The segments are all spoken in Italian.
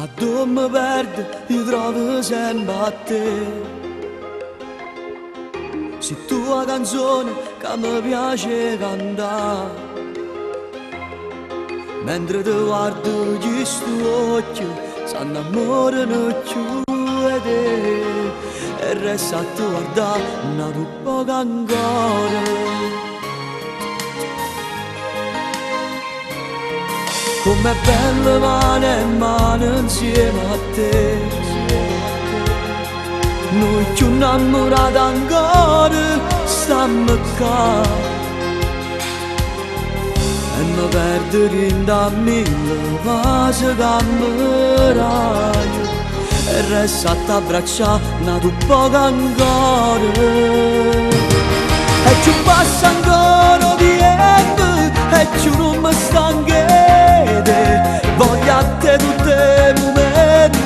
A dove mi perdo, io trovo sempre a te. Se tua canzone che mi piace cantare, mentre ti guardo questo occhio, si innamorano più di te. E resta a te guardare un po' ancora. Com'è bello mano in mano insieme a te. Noi più innamorati ancora stiamo qua. E mi perdo in da mille cose che mi raio. E resta a t'abbracciare un po' ancora. E ci passa ancora tempo e ci non mi stanchete. Voglio a te tutti i momenti,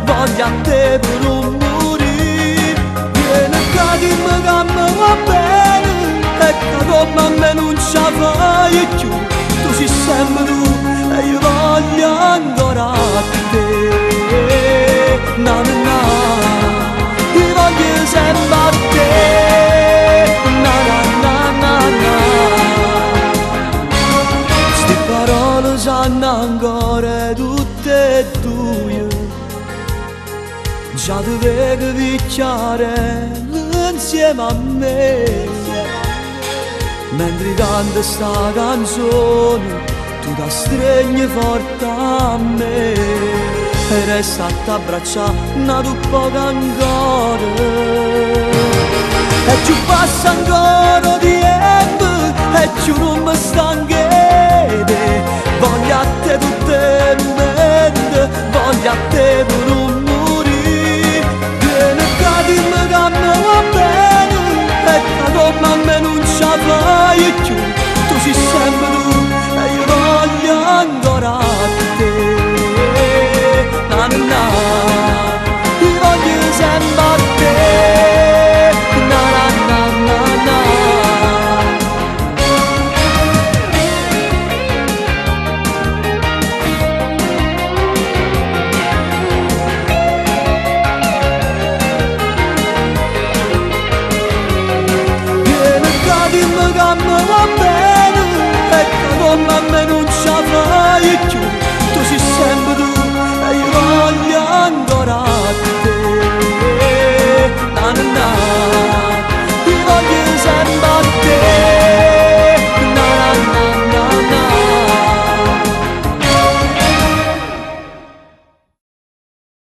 voglio a te per non morire. Vieni qua dimmi che mi va bene e che come a me non ce la fai più. Tu sei sempre tu e io voglio ancora a te. Na na na, io voglio sempre a te. Na na na na na. Ste parole sanno ancora tutte e due. Già ti vedo picchiare insieme a me. Mentre canto sta canzone, tu ti stringi forte a me. E resta a t'abbracciare un po' ancora. E ci passa ancora tempo e ci non mi stanchete. Voglio a te tutti i